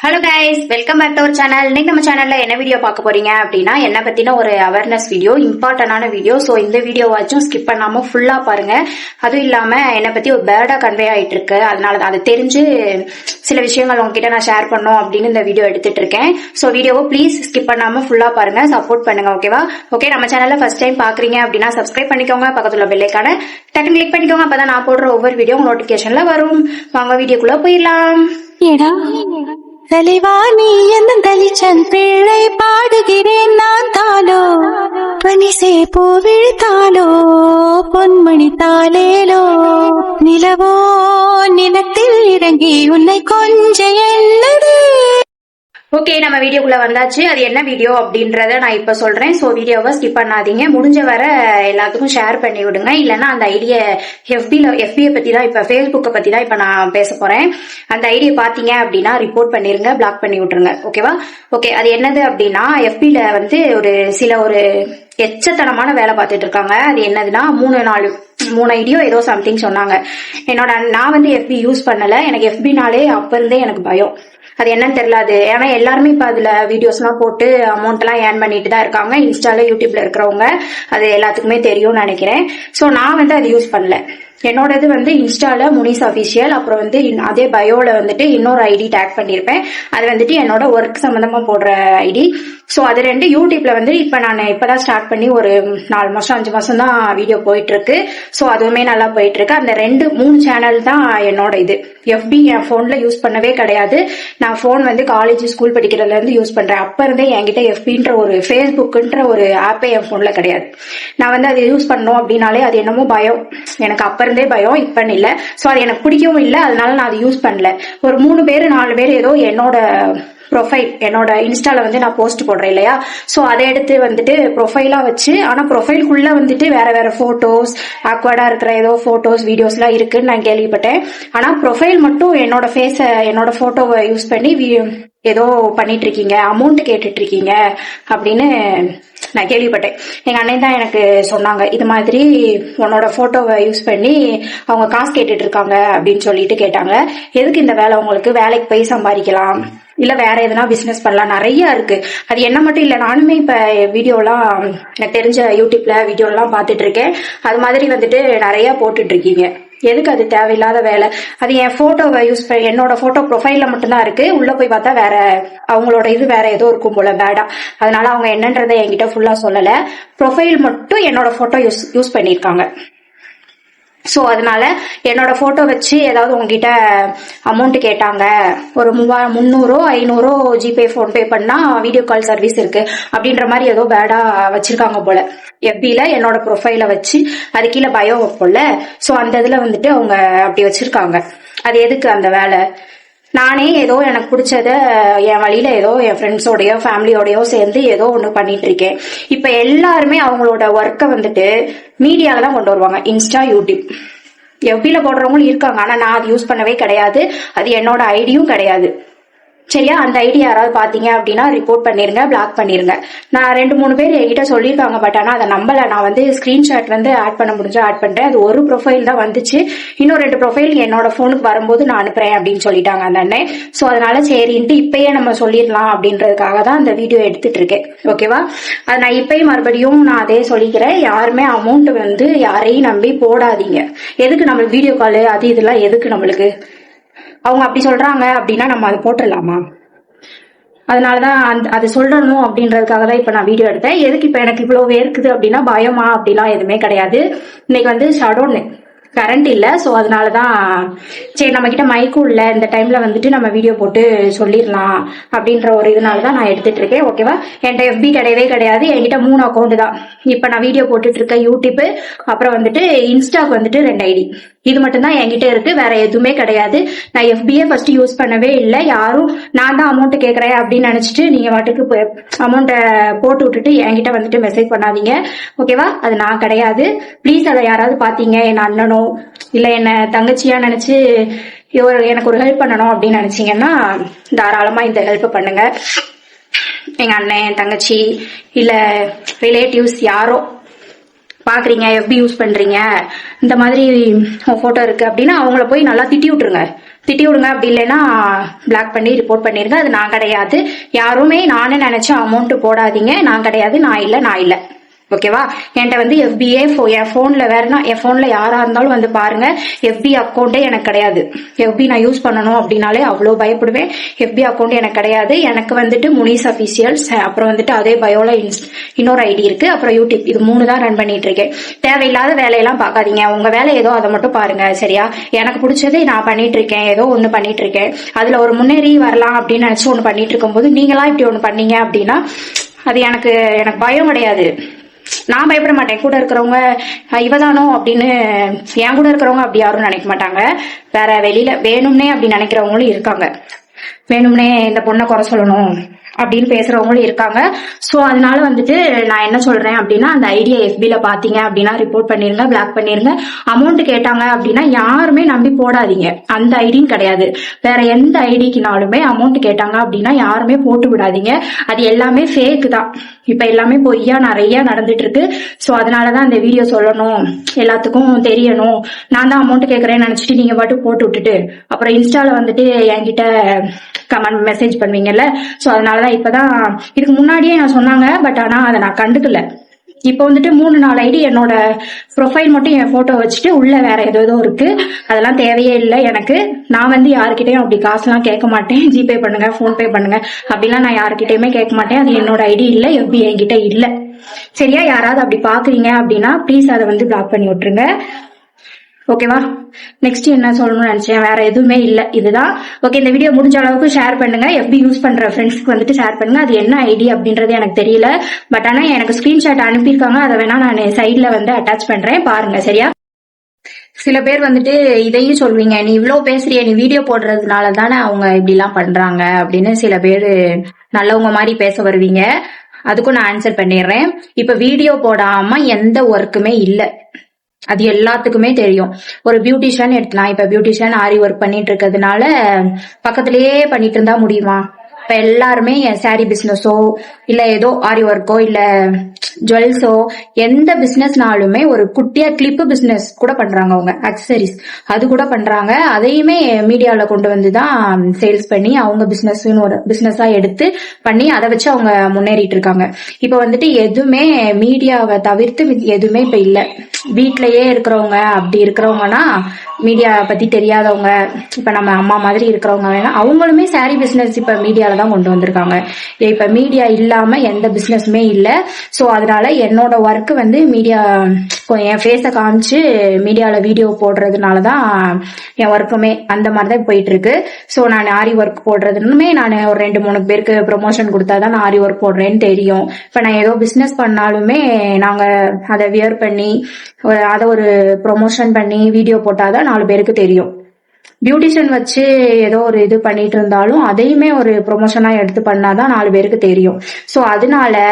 Hello guys, welcome back to our channel. இன்னைக்கு நம்ம சேனல்ல என்ன வீடியோ பார்க்க போறீங்க அப்படின்னா, என்ன பத்தின ஒரு அவேர்னஸ் வீடியோ, இம்பார்ட்டன்டான வீடியோ. ஸோ இந்த வீடியோவாச்சும் ஸ்கிப் பண்ணாம ஃபுல்லா பாருங்க. அதுவும் இல்லாம என்னை பத்தி ஒரு பேர்டா கன்வே ஆயிட்டு இருக்கு, அதனால அதை தெரிஞ்சு சில விஷயங்கள் உங்ககிட்ட நான் ஷேர் பண்ணோம் அப்படின்னு இந்த வீடியோ எடுத்துட்டு இருக்கேன். ஸோ வீடியோவை ப்ளீஸ் ஸ்கிப் பண்ணாம ஃபுல்லா பாருங்க, சப்போர்ட் பண்ணுங்க. ஓகேவா? ஓகே, நம்ம சேனல்ல ஃபர்ஸ்ட் டைம் பாக்குறீங்க அப்படின்னா சப்ஸ்கிரைப் பண்ணிக்கோங்க, பக்கத்துல பெல் ஐகானை டக்குனு கிளிக் பண்ணிக்கோங்க, அப்பதான் நான் போடுற ஒவ்வொரு வீடியோ நோட்டிபிகேஷன்ல வரும். வாங்க வீடியோக்குள்ள போயிடலாம். தலைவா நீ என்ன தலிச்சன் பிள்ளை பாடுகிறேன் நான் தாலோ பனிசே பூவிழ்த்தாலோ பொன்மணி தாலேலோ நிலவோ நிலத்தில் இறங்கி உன்னை கொஞ்ச எல்லது. ஓகே, நம்ம வீடியோக்குள்ள வந்தாச்சு. அது என்ன வீடியோ அப்படின்றத நான் இப்ப சொல்றேன். சோ வீடியோவை ஸ்கிப் பண்ணாதீங்க, முடிஞ்ச வர எல்லாத்துக்கும் ஷேர் பண்ணி விடுங்க. இல்லைன்னா அந்த ஐடியா எஃபியை பத்தி தான், இப்ப ஃபேஸ்புக்கை பத்தி தான் இப்ப நான் பேச போறேன். அந்த ஐடியா பாத்தீங்க அப்படின்னா ரிப்போர்ட் பண்ணிருங்க, பிளாக் பண்ணி விட்டுருங்க. ஓகேவா? ஓகே, அது என்னது அப்படின்னா, எஃபில வந்து ஒரு எச்சத்தனமான வேலை பார்த்துட்டு இருக்காங்க. அது என்னதுன்னா, மூணு ஐடியோ ஏதோ சம்திங் சொன்னாங்க. நான் வந்து எஃபி யூஸ் பண்ணல, எனக்கு எஃபினாலே அப்ப இருந்தே எனக்கு பயம். அது என்னன்னு தெரியல. அது ஏன்னா எல்லாருமே இப்ப அதுல வீடியோஸ் எல்லாம் போட்டு அமௌண்ட் எல்லாம் ஏர்ன் பண்ணிட்டு தான் இருக்காங்க. இன்ஸ்டால யூடியூப்ல இருக்கிறவங்க அது எல்லாத்துக்குமே தெரியும்னு நினைக்கிறேன். சோ நான் வந்து அது யூஸ் பண்ணல. என்னோடது வந்து இன்ஸ்டால முனிஸ் அபிஷியல், அப்புறம் வந்து அதே பயோல வந்துட்டு இன்னொரு ஐடி டேக் பண்ணிருப்பேன். அது வந்துட்டு என்னோட ஒர்க் சம்பந்தமா போடுற ஐடி. சோ அது ரெண்டு யூடியூப்ல வந்து இப்ப நான் இப்பதான் ஸ்டார்ட் பண்ணி ஒரு 4 மாசம் 5 மாசம் தான் வீடியோ போயிட்டு இருக்கு. சோ அதுவுமே நல்லா போயிட்டு இருக்கு. அந்த 3 சேனல் தான் என்னோட இது. எஃபி என் போன்ல யூஸ் பண்ணவே கிடையாது. நான் போன் வந்து காலேஜ் ஸ்கூல் படிக்கிறதுல இருந்து யூஸ் பண்றேன். அப்ப இருந்தே என்கிட்ட எஃபின்ற ஒரு ஃபேஸ்புக்ன்ற ஒரு ஆப்பே என் போன்ல கிடையாது. நான் வந்து அதை யூஸ் பண்ணோம் அப்படின்னாலே அது என்னமோ பயம், எனக்கு அப்ப இருந்தே பயம், இப்ப இல்ல. சோ அது எனக்கு பிடிக்கவும் இல்ல, அதனால நான் அதை யூஸ் பண்ணல. ஒரு 3 பேர் 4 பேர் ஏதோ என்னோட ப்ரொஃபைல், என்னோட இன்ஸ்டால வந்து நான் போஸ்ட் போடுறேன் இல்லையா, சோ அதை எடுத்து வந்துட்டு ப்ரொஃபைலா வச்சு, ஆனா ப்ரொஃபைலுக்குள்ள வந்துட்டு வேற போட்டோஸ், ஆக்வர்டா இருக்கிற ஏதோ போட்டோஸ் வீடியோஸ் எல்லாம் இருக்குன்னு நான் கேள்விப்பட்டேன். ஆனா ப்ரொஃபைல் மட்டும் என்னோட ஃபேஸ, என்னோட போட்டோவை யூஸ் பண்ணி ஏதோ பண்ணிட்டு இருக்கீங்க, அமௌண்ட் கேட்டுட்டு இருக்கீங்க அப்படின்னு நான் கேள்விப்பட்டேன். எங்க அண்ணன் தான் எனக்கு சொன்னாங்க, இது மாதிரி உன்னோட போட்டோவை யூஸ் பண்ணி அவங்க காசு கேட்டுட்டு இருக்காங்க அப்படின்னு சொல்லிட்டு கேட்டாங்க. எதுக்கு இந்த வேலை உங்களுக்கு? வேலைக்கு போய் சம்பாதிக்கலாம், இல்ல வேற எதுனா பிசினஸ் பண்ணலாம், நிறைய இருக்கு. அது என்ன மட்டும் இல்ல, நானுமே இப்ப வீடியோ எல்லாம் எனக்கு தெரிஞ்ச யூடியூப்ல வீடியோ எல்லாம் பாத்துட்டு இருக்கேன். அது மாதிரி வந்துட்டு நிறைய போட்டுட்டு இருக்கீங்க. எதுக்கு அது தேவையில்லாத வேலை? அது என் போட்டோவை யூஸ் பண்ணி, என்னோட போட்டோ ப்ரொஃபைல்ல மட்டும்தான் இருக்கு. உள்ள போய் பார்த்தா வேற அவங்களோட இது வேற ஏதோ இருக்கும் போல பேடா. அதனால அவங்க என்னன்றதை என்கிட்ட ஃபுல்லா சொல்லல. ப்ரொஃபைல் மட்டும் என்னோட போட்டோ யூஸ் பண்ணிருக்காங்க. சோ அதனால என்னோட போட்டோ வச்சு ஏதாவது உங்ககிட்ட அமௌண்ட் கேட்டாங்க, ஒரு 300 500 ஜிபே போன்பே பண்ணா வீடியோ கால் சர்வீஸ் இருக்கு அப்படின்ற மாதிரி ஏதோ பேடா வச்சிருக்காங்க போல. எஃபில என்னோட ப்ரொஃபைல வச்சு அது கீழே பயோ வைப்போம்ல, சோ அந்த இதுல வந்துட்டு அவங்க அப்படி வச்சிருக்காங்க. அது எதுக்கு அந்த வேலை? நானே ஏதோ எனக்கு பிடிச்சத என் வழியில ஏதோ என் ஃப்ரெண்ட்ஸோடயோ ஃபேமிலியோடயோ சேர்ந்து ஏதோ ஒண்ணு பண்ணிட்டு இருக்கேன். இப்ப எல்லாருமே அவங்களோட ஒர்க்கை வந்துட்டு மீடியால தான் கொண்டு வருவாங்க, இன்ஸ்டா, யூடியூப். எஃபில போடுறவங்களும் இருக்காங்க, ஆனா நான் அது யூஸ் பண்ணவே கிடையாது. அது என்னோட ஐடியும் கிடையாது. சரியா? அந்த ஐடியா யாராவது பாத்தீங்க அப்படின்னா ரிப்போர்ட் பண்ணிருங்க, பிளாக் பண்ணிருங்க. நான் 2-3 பேர் என்கிட்ட சொல்லியிருக்காங்க, பட் ஆனா அதை நம்பல. நான் வந்து ஸ்கிரீன்ஷாட் வந்து ஆட் பண்ண முடிஞ்சா ஆட் பண்றேன். அது ஒரு ப்ரொஃபைல் தான் வந்துச்சு, இன்னும் 2 ப்ரொஃபைல் என்னோட போனுக்கு வரும்போது நான் அனுப்புறேன் அப்படின்னு சொல்லிட்டாங்க அந்த அண்ணன். சோ அதனால சரின்ட்டு இப்பயே நம்ம சொல்லிடலாம் அப்படின்றதுக்காக தான் அந்த வீடியோ எடுத்துட்டு இருக்கேன். ஓகேவா? அது நான் இப்பயும் மறுபடியும் நான் அதே சொல்லிக்கிறேன், யாருமே அமௌண்ட் வந்து யாரையும் நம்பி போடாதீங்க. எதுக்கு நம்மளுக்கு வீடியோ கால் அது இதெல்லாம் எதுக்கு நம்மளுக்கு? அவங்க அப்படி சொல்றாங்க அப்படின்னா நம்ம அதை போட்டுடலாமா? அதனாலதான் அது சொல்லணும் அப்படின்றதுக்காக தான் இப்ப நான் வீடியோ எடுத்தேன். எதுக்கு இப்ப எனக்கு இவ்வளவு இருக்குது அப்படின்னா, பயமா அப்படிலாம் எதுவுமே கிடையாது. இன்னைக்கு வந்து ஷடவுன், கரண்ட் இல்ல. சோ அதனாலதான் சரி, நம்ம கிட்ட மைக்கும் இல்ல, இந்த டைம்ல வந்துட்டு நம்ம வீடியோ போட்டு சொல்லிடலாம் அப்படின்ற ஒரு இதனாலதான் நான் எடுத்துட்டு இருக்கேன். ஓகேவா? என்கிட்ட எஃபி கிடையவே கிடையாது. என்கிட்ட 3 அக்கௌண்ட் தான் இப்ப நான் வீடியோ போட்டுட்டு இருக்கேன். யூடியூப், அப்புறம் வந்துட்டு இன்ஸ்டாக்கு வந்துட்டு 2 ஐடி. இது மட்டும் தான் என்கிட்ட இருக்கு, வேற எதுவுமே கிடையாது. நான் எஃபியே ஃபர்ஸ்ட் யூஸ் பண்ணவே இல்லை. யாரும் நான் தான் அமௌண்ட் கேட்கறேன் அப்படின்னு நினைச்சிட்டு நீங்க வாட்டுக்கு அமௌண்ட்டை போட்டு விட்டுட்டு என்கிட்ட வந்துட்டு மெசேஜ் பண்ணாதீங்க. ஓகேவா? அது நான் கிடையாது. ப்ளீஸ் அதை யாராவது பாத்தீங்க, என் அண்ணனோ இல்ல என்ன தங்கச்சியா நினைச்சு எனக்கு ஒரு ஹெல்ப் பண்ணணும் அப்படின்னு நினைச்சீங்கன்னா தாராளமா இந்த ஹெல்ப் பண்ணுங்க. எங்க அண்ணன், தங்கச்சி, இல்ல ரிலேட்டிவ்ஸ் யாரோ பாக்குறீங்க, எஃபி யூஸ் பண்றீங்க, இந்த மாதிரி போட்டோ இருக்கு அப்படின்னா அவங்கள போய் நல்லா திட்டி விட்டுருங்க. திட்டி விடுங்க, அப்படி இல்லைன்னா பிளாக் பண்ணி ரிப்போர்ட் பண்ணிருங்க. அது நான் கிடையாது. யாருமே நானே நினைச்சு அமௌண்ட் போடாதீங்க. நான் கிடையாது, நான் இல்ல. ஓகேவா? என்கிட்ட வந்து FBA என் போன்ல வேறனா என் போன்ல யாரா இருந்தாலும் வந்து பாருங்க. FB அக்கௌண்டே எனக்கு கிடையாது. FB நான் யூஸ் பண்ணணும் அப்படின்னாலே அவ்வளவு பயப்படுவேன். FB அக்கௌண்ட் எனக்கு கிடையாது. எனக்கு வந்துட்டு முனிஸ் அபிஷியல்ஸ், அப்புறம் வந்துட்டு அதே பயோல இன்னொரு ஐடி இருக்கு, அப்புறம் யூடியூப், இது 3 தான் ரன் பண்ணிட்டு இருக்கேன். தேவையில்லாத வேலையெல்லாம் பார்க்காதீங்க. உங்க வேலை ஏதோ அதை மட்டும் பாருங்க, சரியா? எனக்கு பிடிச்சதை நான் பண்ணிட்டு இருக்கேன், ஏதோ ஒண்ணு பண்ணிட்டு இருக்கேன். அதுல ஒரு முன்னேறி வரலாம் அப்படின்னு நினைச்சு ஒண்ணு பண்ணிட்டு இருக்கும்போது நீங்களா இப்படி ஒண்ணு பண்ணீங்க அப்படின்னா அது எனக்கு பயம் கிடையாது. நான் பயப்பட மாட்டேன். கூட இருக்கிறவங்க இவதானோ அப்படின்னு, என் கூட இருக்கிறவங்க அப்படி யாரும் நினைக்க மாட்டாங்க. வேற வெளியில வேணும்னே அப்படி நினைக்கிறவங்களும் இருக்காங்க. வேணும்னே இந்த பொண்ணை குறை சொல்லணும் அப்படின்னு பேசுறவங்களும் இருக்காங்க. சோ அதனால வந்துட்டு நான் என்ன சொல்றேன் அப்படின்னா, அந்த ஐடியா FBல பாத்தீங்க அப்படின்னா ரிப்போர்ட் பண்ணிருங்க, பிளாக் பண்ணிருங்க. அமௌண்ட் கேட்டாங்க அப்படின்னா யாருமே நம்பி போடாதீங்க. அந்த ஐடியும் கிடையாது, வேற எந்த ஐடிக்குனாலுமே அமௌண்ட் கேட்டாங்க அப்படின்னா யாருமே போட்டு விடாதீங்க. அது எல்லாமே ஃபேக் தான். இப்ப எல்லாமே பொய்யா நிறைய நடந்துட்டு இருக்கு. சோ அதனாலதான் இந்த வீடியோ சொல்லணும், எல்லாத்துக்கும் தெரியணும். நான் தான் அமௌண்ட் கேட்கறேன்னு நினைச்சிட்டு நீங்க பாட்டு போட்டு விட்டுட்டு அப்புறம் இன்ஸ்டால வந்துட்டு என்கிட்ட கமெண்ட் மெசேஜ் பண்ணுவீங்கல்ல. சோ அதனாலதான் இப்பதான், இதுக்கு முன்னாடியே நான் சொன்னாங்க, பட் ஆனா அதை நான் கண்டுக்கல. இப்ப வந்துட்டு 3-4 ஐடி என்னோட ப்ரொஃபைல் மட்டும் என் போட்டோ வச்சுட்டு உள்ள வேற ஏதோ இருக்கு. அதெல்லாம் தேவையே இல்லை எனக்கு. நான் வந்து யாருக்கிட்டையும் அப்படி காசுலாம் கேட்க மாட்டேன். ஜிபே பண்ணுங்க, போன்பே பண்ணுங்க அப்படிலாம் நான் யாருக்கிட்டையுமே கேட்க மாட்டேன். அது என்னோட ஐடி இல்ல, FB என்கிட்ட இல்ல, சரியா? யாராவது அப்படி பாக்குறீங்க அப்படின்னா ப்ளீஸ் அதை வந்து பிளாக் பண்ணி விட்டுருங்க. ஓகேவா? நெக்ஸ்ட் என்ன சொல்லணும்னு நினைச்சேன், வேற எதுவுமே இல்ல, இதுதான். ஓகே, இந்த வீடியோ முடிஞ்ச அளவுக்கு ஷேர் பண்ணுங்க. FB யூஸ் பண்ற ஃப்ரெண்ட்ஸ்க்கு வந்துட்டு ஷேர் பண்ணுங்க. அது என்ன ஐடி அப்படின்றது எனக்கு தெரியல, பட் ஆனா எனக்கு ஸ்கிரீன்ஷாட் அனுப்பியிருக்காங்க. அதை வேணா நான் சைட்ல வந்து அட்டாச் பண்றேன், பாருங்க, சரியா? சில பேர் வந்துட்டு இதையும் சொல்வீங்க, நீ இவ்வளவு பேசுறிய, நீ வீடியோ போடுறதுனால தானே அவங்க இப்படி எல்லாம் பண்றாங்க அப்படின்னு சில பேர் நல்லவங்க மாதிரி பேச வருவீங்க. அதுக்கும் நான் ஆன்சர் பண்ணிடுறேன். இப்ப வீடியோ போடாம எந்த ஒர்க்குமே இல்ல, அது எல்லாத்துக்குமே தெரியும். ஒரு பியூட்டிஷியன் எடுத்துலாம். இப்ப பியூட்டிஷியன் ஆரி ஒர்க் பண்ணிட்டு இருக்கிறதுனால பக்கத்திலேயே பண்ணிட்டு இருந்தா முடியுமா? இப்ப எல்லாருமே சாரி பிசினஸோ இல்ல ஏதோ ஆரி ஒர்க்கோ இல்ல ஜுவல்ஸோ எந்த பிசினஸ்னாலுமே ஒரு குட்டியா கிளிப்பு பிசினஸ் கூட பண்றாங்க. அவங்க அக்சசரிஸ் அது கூட பண்றாங்க. அதையுமே மீடியால கொண்டு வந்துதான் சேல்ஸ் பண்ணி அவங்க ஒரு பிசினஸா எடுத்து பண்ணி அதை வச்சு அவங்க முன்னேறிட்டு இருக்காங்க. இப்ப வந்துட்டு எதுவுமே மீடியாவை தவிர்த்து எதுவுமே இப்ப இல்ல. வீட்லயே இருக்கிறவங்க அப்படி இருக்கிறவங்கன்னா மீடியா பத்தி தெரியாதவங்க, இப்ப நம்ம அம்மா மாதிரி இருக்கிறவங்க வேணா அவங்களுமே சாரி பிசினஸ் இப்ப மீடியால தான் கொண்டு வந்திருக்காங்க. இப்ப மீடியா இல்லாம எந்த பிசினஸுமே இல்ல. சோ அதனால என்னோட ஒர்க் வந்து மீடியா, என் ஃபேஸ காமிச்சு மீடியால வீடியோ போடுறதுனாலதான் என் ஒர்க்குமே அந்த மாதிரிதான் போயிட்டு இருக்கு. சோ நான் ஆரி ஒர்க் போடுறதுமே நான் ஒரு 2-3 பேருக்கு ப்ரொமோஷன் கொடுத்தாதான் நான் ஆரி ஒர்க் போடுறேன்னு தெரியும். இப்ப நான் ஏதோ பிசினஸ் பண்ணாலுமே நாங்க அதை வியர் பண்ணி அதை ஒரு ப்ரொமோஷன் பண்ணி வீடியோ போட்டாதான் 4 பேருக்கு தெரியும். பியூட்டிஷியன் வச்சு ஏதோ ஒரு இது பண்ணிட்டு இருந்தாலும் அதையுமே ஒரு ப்ரொமோஷனா எடுத்து பண்ணாதான் 4 பேருக்கு தெரியும். சோ அதனால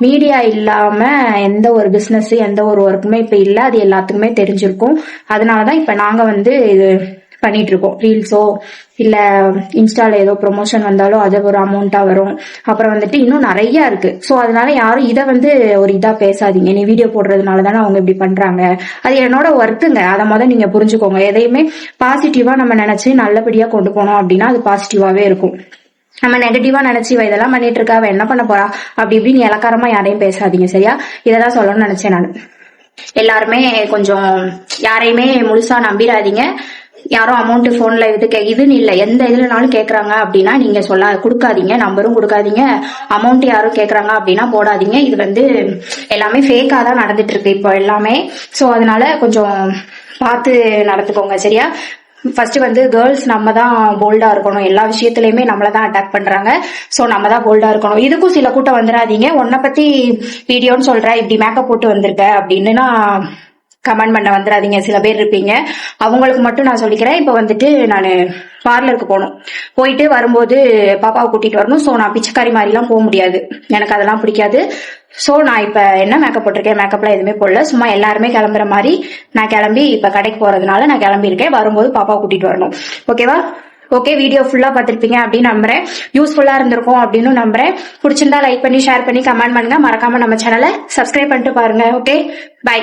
மீடியா இல்லாம எந்த ஒரு பிசினஸ் எந்த ஒரு ஒர்க்குமே இப்ப இல்ல, அது எல்லாத்துக்குமே தெரிஞ்சிருக்கும். அதனாலதான் இப்ப நாங்க வந்து இது பண்ணிட்டு இருக்கோம். ரீல்ஸோ இல்ல இன்ஸ்டால ஏதோ ப்ரொமோஷன் வந்தாலும் அது ஒரு அமௌண்டா வரும். அப்புறம் வந்துட்டு இன்னும் நிறைய இருக்கு. சோ அதனால யாரும் இதை வந்து ஒரு இதா பேசாதீங்க, நீ வீடியோ போடுறதுனாலதானே அவங்க இப்படி பண்றாங்க, அது என்னோட ஒர்க்குங்க. அதை நீங்க புரிஞ்சுக்கோங்க. எதையுமே பாசிட்டிவா நம்ம நினைச்சு நல்லபடியா கொண்டு போனோம் அப்படின்னா அது பாசிட்டிவாவே இருக்கும். நம்ம நெகட்டிவா நினைச்சு இதெல்லாம் பண்ணிட்டு இருக்கா, அவ என்ன பண்ண போறா அப்படி இப்படின்னு இலக்காரமா யாரையும் பேசாதீங்க, சரியா? இததான் சொல்லணும்னு நினைச்சேன் நான். எல்லாருமே கொஞ்சம் யாரையுமே முழுசா நம்பிடாதீங்க. யாரும் அமௌண்ட் போன்ல இதுன்னு இல்ல, எந்த இதுலனாலும் கேக்குறாங்க அப்படின்னா நீங்க கொடுக்காதீங்க, நம்பரும் கொடுக்காதீங்க. அமௌண்ட் யாரும் கேக்குறாங்க அப்படின்னா போடாதீங்க. இது வந்து எல்லாமே ஃபேக்கா தான் நடந்துட்டு இருக்கு இப்போ எல்லாமே. சோ அதனால கொஞ்சம் பார்த்து நடந்துக்கோங்க, சரியா? ஃபர்ஸ்ட் வந்து கேர்ள்ஸ் நம்ம தான் போல்டா இருக்கணும். எல்லா விஷயத்திலயுமே நம்மளதான் அட்டாக் பண்றாங்க. சோ நம்ம தான் போல்டா இருக்கணும். இதுக்கும் சில கூட்டம் வந்துடாதீங்க, உன்னை பத்தி வீடியோன்னு சொல்ற, இப்படி மேக்கப் போட்டு வந்திருக்க அப்படின்னுனா கமெண்ட் பண்ண வந்துடாதீங்க. சில பேர் இருப்பீங்க, அவங்களுக்கு மட்டும் நான் சொல்லிக்கிறேன். இப்ப வந்துட்டு நான் பார்லருக்கு போயிட்டு வரும்போது பாப்பாவை கூட்டிட்டு வரணும். சோ நான் பிச்சைக்காரி மாதிரி எல்லாம் போக முடியாது, எனக்கு அதெல்லாம் பிடிக்காது. சோ நான் இப்ப என்ன மேக்கப் போட்டிருக்கேன், மேக்கப்லாம் எதுவுமே போடல, சும்மா எல்லாருமே கிளம்புற மாதிரி நான் கிளம்பி இப்ப கடைக்கு போறதுனால நான் கிளம்பி இருக்கேன். வரும்போது பாப்பாவை கூட்டிட்டு வரணும், ஓகேவா? ஓகே, வீடியோ ஃபுல்லா பாத்திருப்பீங்க அப்படின்னு நம்புறேன். யூஸ்ஃபுல்லா இருந்திருக்கும் அப்படின்னு நம்புறேன். பிடிச்சிருந்தா லைக் பண்ணி ஷேர் பண்ணி கமெண்ட் பண்ணுங்க. மறக்காம நம்ம சேனலை சப்ஸ்கிரைப் பண்ணிட்டு பாருங்க. Okay, by.